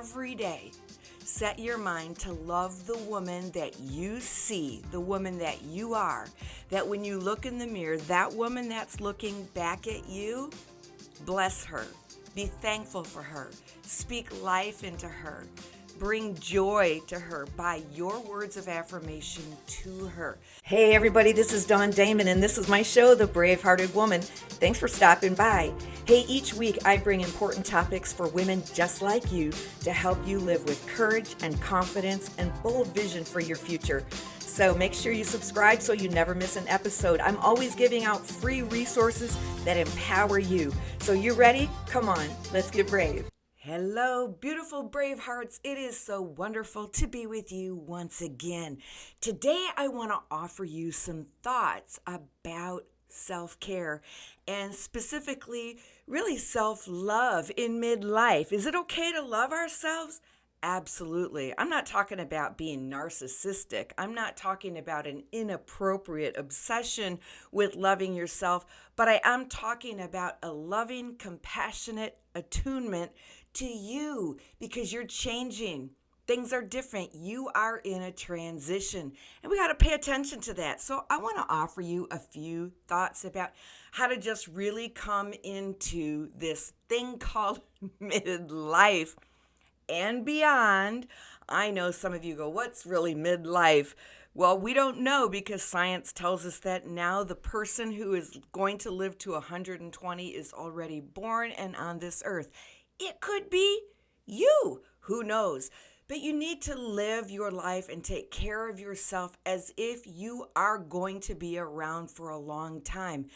every day, set your mind to love the woman that you see, the woman that you are, that when you look in the mirror, that woman that's looking back at you, bless her. Be thankful for her. Speak life into her. Bring joy to her by your words of affirmation to her. Hey everybody, this is Damon, and this is my show, The BraveHearted Woman. Thanks for stopping by. Hey, each week I bring important topics for women just like you to help you live with courage and confidence and bold vision for your future. So make sure you subscribe so you never miss an episode. I'm always giving out free resources that empower you. So you ready? Come on, let's get brave. Hello, beautiful brave hearts. It is so wonderful to be with you once again. Today, I want to offer you some thoughts about self-care and specifically really self-love in midlife. Is it okay to love ourselves? Absolutely. I'm not talking about being narcissistic. I'm not talking about an inappropriate obsession with loving yourself, but I am talking about a loving, compassionate attunement to you because you're changing. Things are different. You are in a transition, and we got to pay attention to that. So I want to offer you a few thoughts about how to just really come into this thing called midlife and beyond. I know some of you go, what's really midlife? Well, we don't know because science tells us that now the person who is going to live to 120 is already born and on this earth. It could be you. Who knows? But you need to live your life and take care of yourself as if you are going to be around for a long time.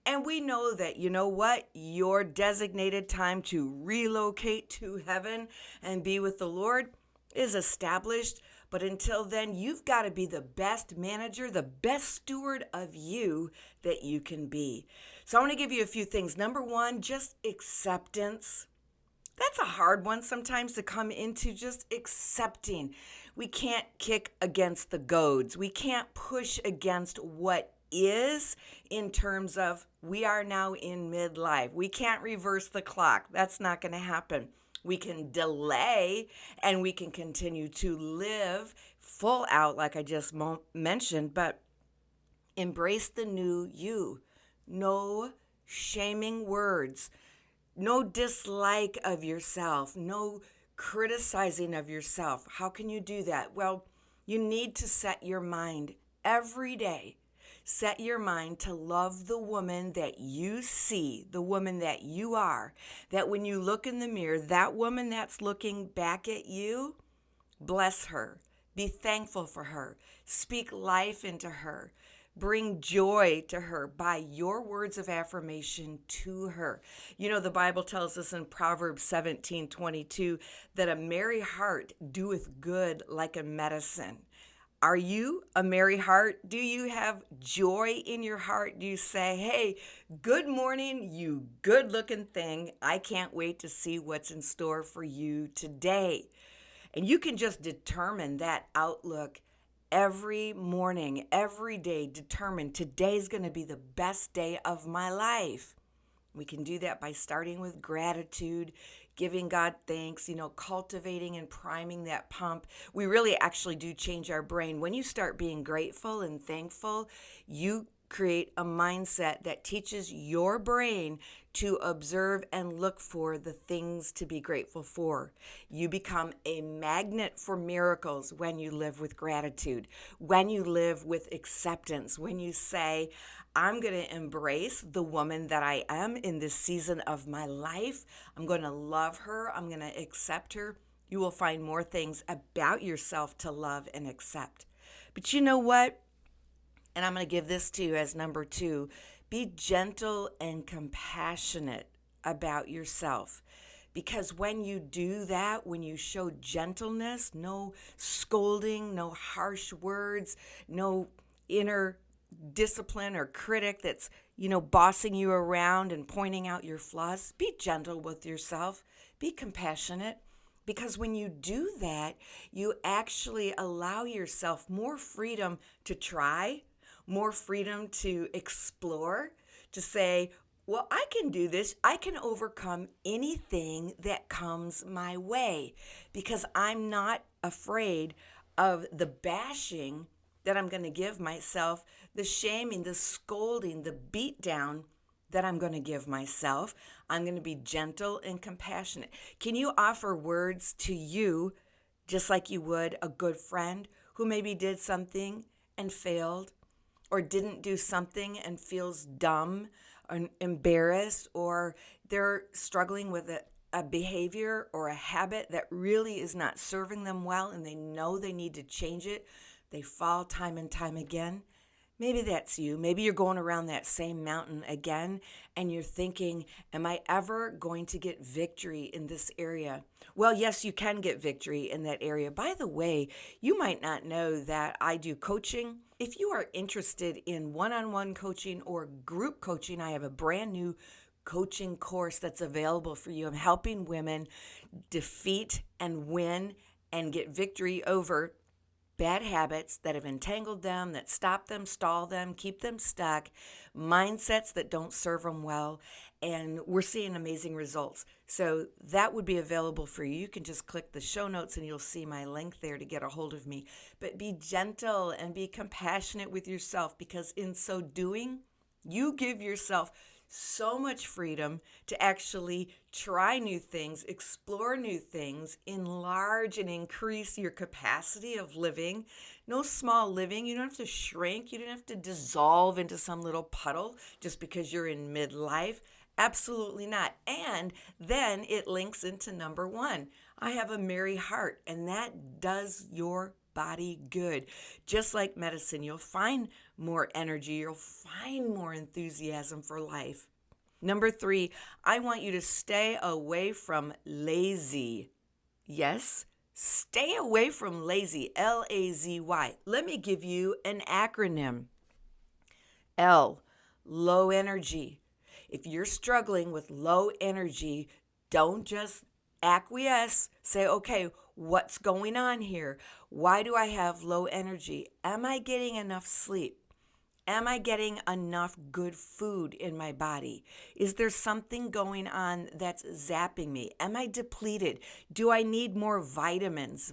And we know that, you know what? Your designated time to relocate to heaven and be with the Lord is established. But until then, you've got to be the best manager, the best steward of you that you can be. So I want to give you a few things. Number one, just acceptance. That's a hard one sometimes to come into, just accepting. We can't kick against the goads. We can't push against what is in terms of we are now in midlife. We can't reverse the clock. That's not going to happen. We can delay and we can continue to live full out like I just mentioned, but embrace the new you. No shaming words. No dislike of yourself, no criticizing of yourself. How can you do that? Well, you need to set your mind every day. Set your mind to love the woman that you see, the woman that you are. That when you look in the mirror, that woman that's looking back at you, bless her. Be thankful for her. Speak life into her. Bring joy to her by your words of affirmation to her. You know, the Bible tells us in Proverbs 17:22 that a merry heart doeth good like a medicine. Are you a merry heart? Do you have joy in your heart? Do you say, hey, good morning, you good-looking thing. I can't wait to see what's in store for you today. And you can just determine that outlook every morning, every day. Determine today's going to be the best day of my life. We can do that by starting with gratitude, giving God thanks, cultivating and priming that pump. We really actually do change our brain. When you start being grateful and thankful, you create a mindset that teaches your brain to observe and look for the things to be grateful for. You become a magnet for miracles when you live with gratitude, when you live with acceptance, when you say, I'm going to embrace the woman that I am in this season of my life. I'm going to love her. I'm going to accept her. You will find more things about yourself to love and accept. But you know what? And I'm going to give this to you as number 2. Be gentle and compassionate about yourself. Because when you do that, when you show gentleness, no scolding, no harsh words, no inner discipline or critic that's, bossing you around and pointing out your flaws, be gentle with yourself. Be compassionate. Because when you do that, you actually allow yourself more freedom to try, more freedom to explore, to say, well, I can do this. I can overcome anything that comes my way because I'm not afraid of the bashing that I'm going to give myself, the shaming, the scolding, the beat down that I'm going to give myself. I'm going to be gentle and compassionate. Can you offer words to you just like you would a good friend who maybe did something and failed, or didn't do something and feels dumb or embarrassed, or they're struggling with a behavior or a habit that really is not serving them well and they know they need to change it? They fall time and time again. Maybe that's you. Maybe you're going around that same mountain again and you're thinking, am I ever going to get victory in this area? Well, yes, you can get victory in that area. By the way, you might not know that I do coaching. If you are interested in one-on-one coaching or group coaching, I have a brand new coaching course that's available for you. I'm helping women defeat and win and get victory over bad habits that have entangled them, that stop them, stall them, keep them stuck, mindsets that don't serve them well, and we're seeing amazing results. So that would be available for you. You can just click the show notes and you'll see my link there to get a hold of me. But be gentle and be compassionate with yourself, because in so doing, you give yourself so much freedom to actually try new things, explore new things, enlarge and increase your capacity of living. No small living. You don't have to shrink. You don't have to dissolve into some little puddle just because you're in midlife. Absolutely not. And then it links into number one. I have a merry heart, and that does your body good. Just like medicine, you'll find more energy, you'll find more enthusiasm for life. Number three, I want you to stay away from lazy. Yes, stay away from lazy, Lazy. Let me give you an acronym. L, low energy. If you're struggling with low energy, don't just acquiesce. Say, okay, what's going on here? Why do I have low energy? Am I getting enough sleep? Am I getting enough good food in my body? Is there something going on that's zapping me? Am I depleted? Do I need more vitamins,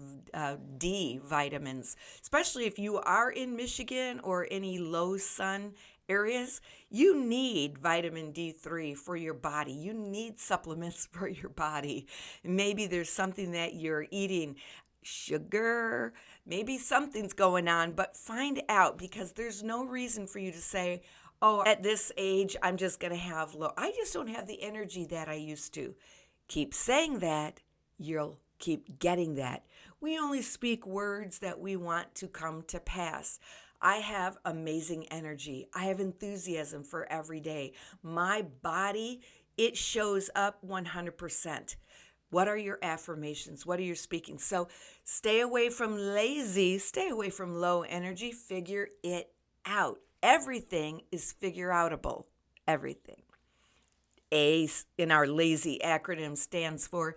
D vitamins? Especially if you are in Michigan or any low sun areas, you need vitamin D3 for your body. You need supplements for your body. Maybe there's something that you're eating, sugar, maybe something's going on, but find out, because there's no reason for you to say, oh, at this age, I'm just going to have low. I just don't have the energy that I used to. Keep saying that, you'll keep getting that. We only speak words that we want to come to pass. I have amazing energy. I have enthusiasm for every day. My body, it shows up 100%. What are your affirmations? What are you speaking? So stay away from lazy, stay away from low energy, figure it out. Everything is figure outable. Everything. A in our lazy acronym stands for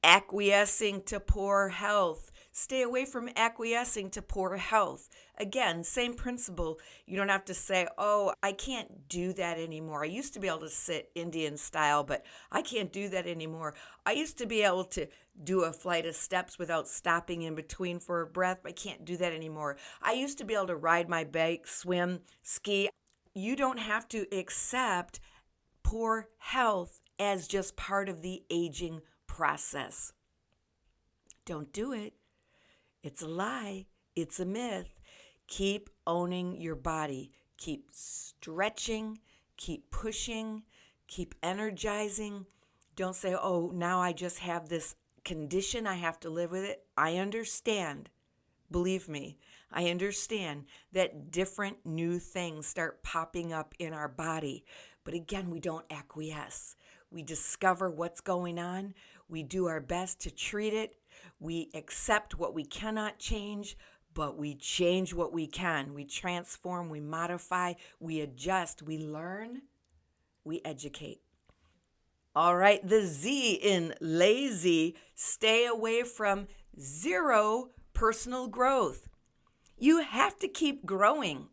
acquiescing to poor health. Stay away from acquiescing to poor health. Again, same principle. You don't have to say, oh, I can't do that anymore. I used to be able to sit Indian style, but I can't do that anymore. I used to be able to do a flight of steps without stopping in between for a breath. I can't do that anymore. I used to be able to ride my bike, swim, ski. You don't have to accept poor health as just part of the aging process. Don't do it. It's a lie. It's a myth. Keep owning your body. Keep stretching. Keep pushing. Keep energizing. Don't say, oh, now I just have this condition. I have to live with it. I understand. Believe me, I understand that different new things start popping up in our body. But again, we don't acquiesce. We discover what's going on. We do our best to treat it. We accept what we cannot change, but we change what we can. We transform, we modify, we adjust, we learn, we educate. All right, the Z in lazy, stay away from zero personal growth. You have to keep growing.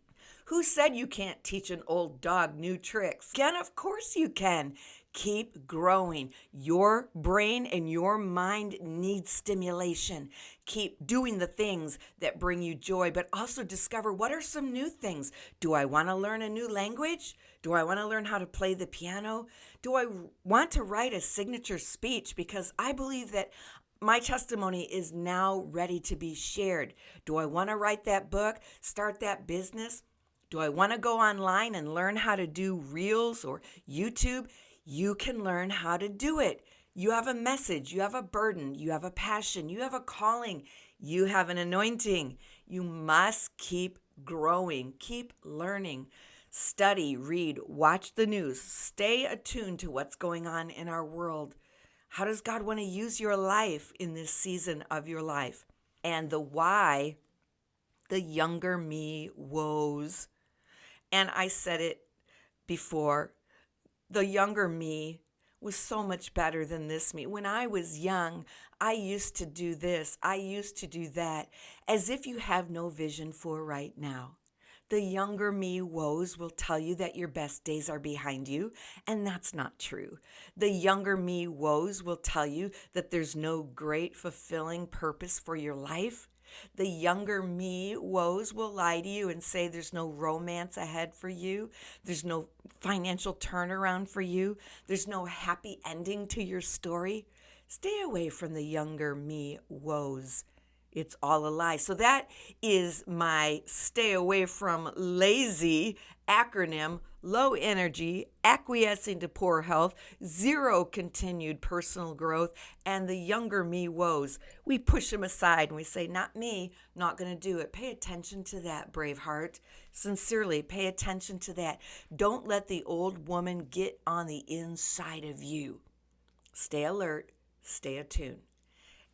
Who said you can't teach an old dog new tricks? Again, of course you can. Keep growing. Your brain and your mind need stimulation. Keep doing the things that bring you joy, but also discover what are some new things. Do I want to learn a new language? Do I want to learn how to play the piano? Do I want to write a signature speech? Because I believe that my testimony is now ready to be shared. Do I want to write that book, start that business? Do I want to go online and learn how to do Reels or YouTube? You can learn how to do it. You have a message, you have a burden, you have a passion, you have a calling, you have an anointing. You must keep growing, keep learning. Study, read, watch the news, stay attuned to what's going on in our world. How does God want to use your life in this season of your life? And the why, the younger me woes. And I said it before, the younger me was so much better than this me. When I was young, I used to do this, I used to do that, as if you have no vision for right now. The younger me woes will tell you that your best days are behind you, and that's not true. The younger me woes will tell you that there's no great, fulfilling purpose for your life. The younger me woes will lie to you and say there's no romance ahead for you. There's no financial turnaround for you. There's no happy ending to your story. Stay away from the younger me woes. It's all a lie. So that is my stay away from lazy acronym: low energy, acquiescing to poor health, zero continued personal growth, and the younger me woes. We push them aside and we say, not me, not going to do it. Pay attention to that, Braveheart. Sincerely, pay attention to that. Don't let the old woman get on the inside of you. Stay alert, stay attuned.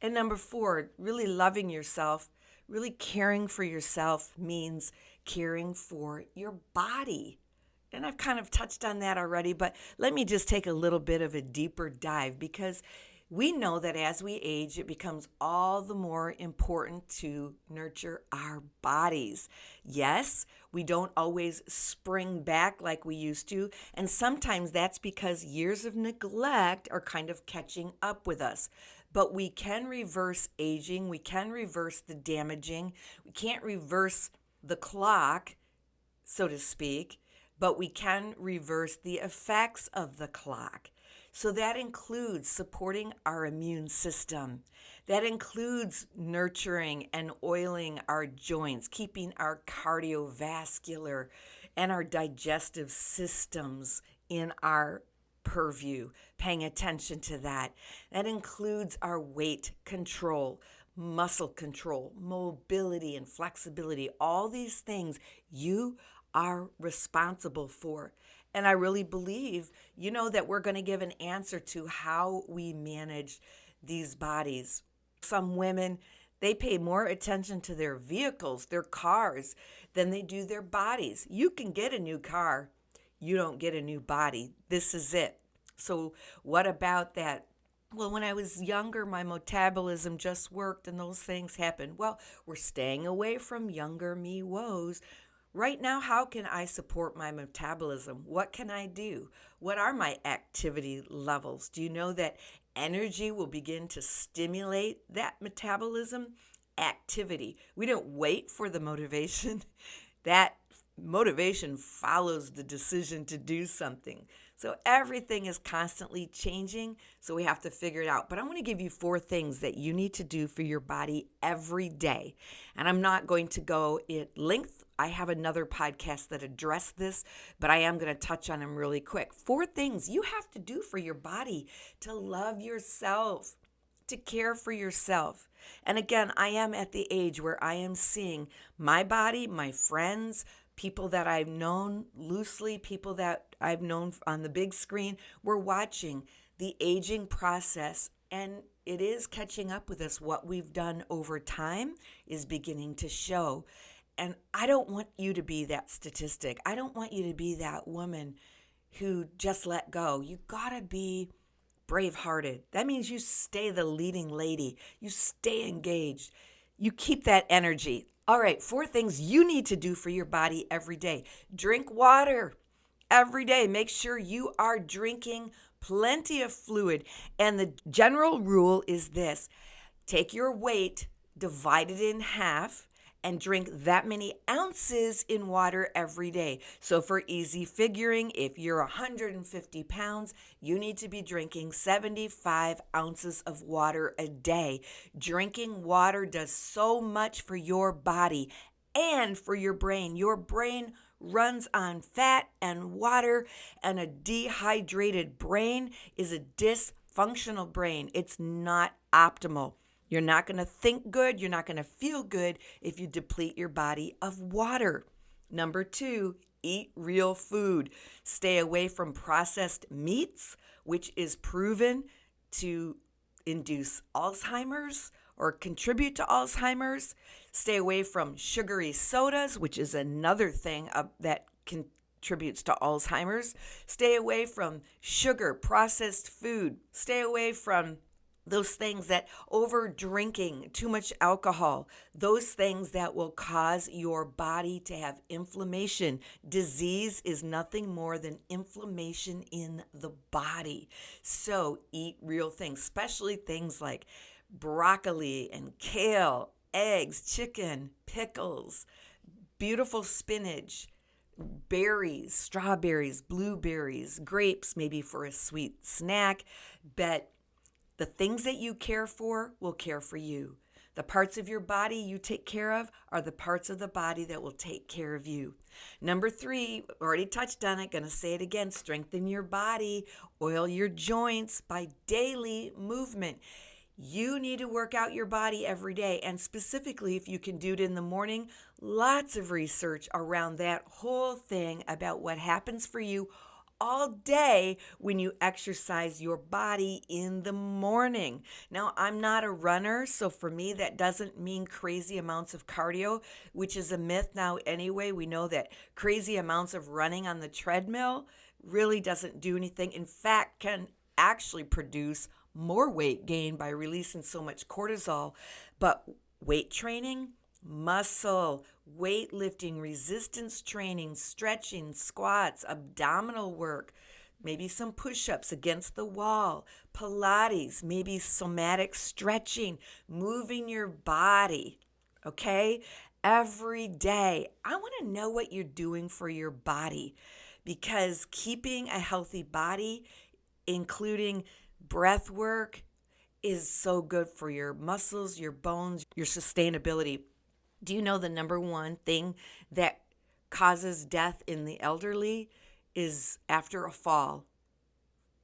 And number 4, really loving yourself, really caring for yourself means caring for your body. And I've kind of touched on that already, but let me just take a little bit of a deeper dive, because we know that as we age, it becomes all the more important to nurture our bodies. Yes, we don't always spring back like we used to, and sometimes that's because years of neglect are kind of catching up with us. But we can reverse aging, we can reverse the damaging, we can't reverse the clock, so to speak, but we can reverse the effects of the clock. So that includes supporting our immune system. That includes nurturing and oiling our joints, keeping our cardiovascular and our digestive systems in our purview, paying attention to that. That includes our weight control, muscle control, mobility and flexibility. All these things you are responsible for. And I really believe, that we're going to give an answer to how we manage these bodies. Some women, they pay more attention to their vehicles, their cars, than they do their bodies. You can get a new car. You don't get a new body. This is it. So what about that? Well, when I was younger, my metabolism just worked and those things happened. Well, we're staying away from younger me woes. Right now, how can I support my metabolism? What can I do? What are my activity levels? Do you know that energy will begin to stimulate that metabolism? Activity. We don't wait for the motivation. That motivation follows the decision to do something. So everything is constantly changing, so we have to figure it out. But I want to give you 4 things that you need to do for your body every day. And I'm not going to go at length. I have another podcast that addressed this, but I am going to touch on them really quick. 4 things you have to do for your body to love yourself, to care for yourself. And again, I am at the age where I am seeing my body, my friends, people that I've known loosely, people that I've known on the big screen. We're watching the aging process, and it is catching up with us. What we've done over time is beginning to show. And I don't want you to be that statistic. I don't want you to be that woman who just let go. You gotta be brave-hearted. That means you stay the leading lady. You stay engaged. You keep that energy. All right, 4 things you need to do for your body every day. Drink water every day. Make sure you are drinking plenty of fluid. And the general rule is this: take your weight, divide it in half, and drink that many ounces in water every day. So, for easy figuring, if you're 150 pounds, you need to be drinking 75 ounces of water a day. Drinking water does so much for your body and for your brain. Your brain runs on fat and water, and a dehydrated brain is a dysfunctional brain. It's not optimal. You're not going to think good. You're not going to feel good if you deplete your body of water. Number 2, eat real food. Stay away from processed meats, which is proven to induce Alzheimer's or contribute to Alzheimer's. Stay away from sugary sodas, which is another thing that contributes to Alzheimer's. Stay away from sugar, processed food. Stay away from those things that over drinking, too much alcohol, those things that will cause your body to have inflammation. Disease is nothing more than inflammation in the body. So eat real things, especially things like broccoli and kale, eggs, chicken, pickles, beautiful spinach, berries, strawberries, blueberries, grapes, maybe for a sweet snack. But the things that you care for will care for you. The parts of your body you take care of are the parts of the body that will take care of you. Number 3, already touched on it, going to say it again, strengthen your body, oil your joints by daily movement. You need to work out your body every day, and specifically if you can do it in the morning, lots of research around that whole thing about what happens for you all day when you exercise your body in the morning. Now, I'm not a runner, so for me, that doesn't mean crazy amounts of cardio, which is a myth now anyway. We know that crazy amounts of running on the treadmill really doesn't do anything. In fact, can actually produce more weight gain by releasing so much cortisol. But weight training, muscle, weightlifting, resistance training, stretching, squats, abdominal work, maybe some push-ups against the wall, Pilates, maybe somatic stretching, moving your body, okay? Every day. I want to know what you're doing for your body, because keeping a healthy body, including breath work, is so good for your muscles, your bones, your sustainability. Do you know the number one thing that causes death in the elderly is after a fall,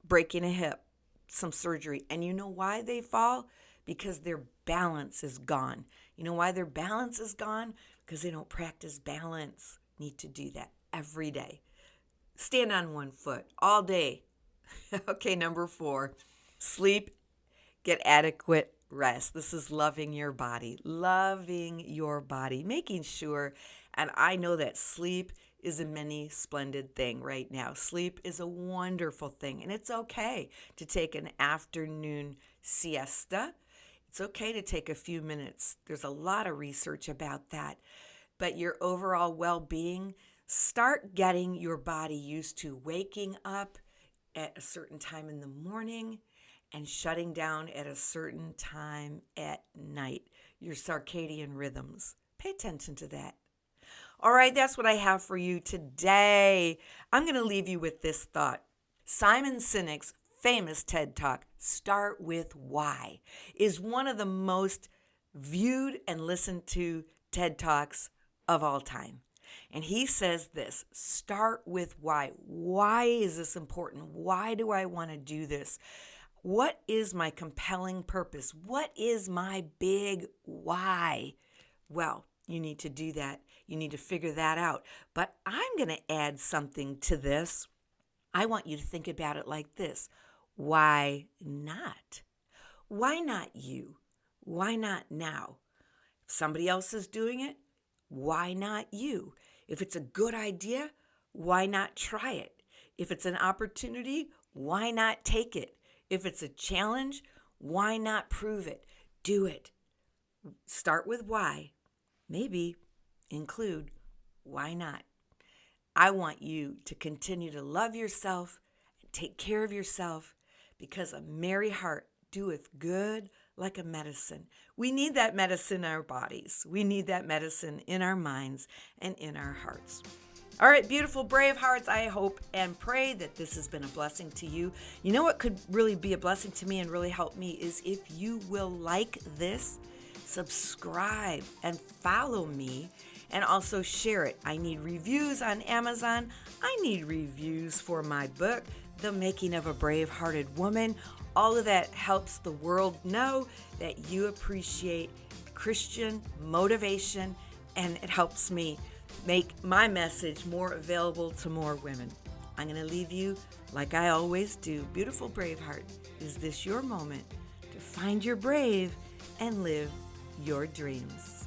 breaking a hip, some surgery? And you know why they fall? Because their balance is gone. You know why their balance is gone? Because they don't practice balance. Need to do that every day. Stand on one foot all day. Okay, number 4, sleep, get adequate rest. This is loving your body, making sure, and I know that sleep is a many splendid thing right now. Sleep is a wonderful thing, and it's okay to take an afternoon siesta. It's okay to take a few minutes. There's a lot of research about that. But your overall well-being, start getting your body used to waking up at a certain time in the morning and shutting down at a certain time at night, your circadian rhythms. Pay attention to that. All right, that's what I have for you today. I'm going to leave you with this thought. Simon Sinek's famous TED Talk, Start With Why, is one of the most viewed and listened to TED Talks of all time. And he says this: start with why. Why is this important? Why do I want to do this? What is my compelling purpose? What is my big why? Well, you need to do that. You need to figure that out. But I'm going to add something to this. I want you to think about it like this. Why not? Why not you? Why not now? If somebody else is doing it, why not you? If it's a good idea, why not try it? If it's an opportunity, why not take it? If it's a challenge, why not prove it? Do it. Start with why maybe include why not. I want you to continue to love yourself and take care of yourself, because a merry heart doeth good like a medicine. We need that medicine in our bodies. We need that medicine in our minds and in our hearts. All right, beautiful brave hearts, I hope and pray that this has been a blessing to you. You know what could really be a blessing to me and really help me is if you will like this, subscribe, and follow me, and also share it. I need reviews on Amazon. I need reviews for my book, The Making of a Brave-Hearted Woman. All of that helps the world know that you appreciate Christian motivation, and it helps me make my message more available to more women. I'm going to leave you like I always do. Beautiful Braveheart, is this your moment to find your brave and live your dreams?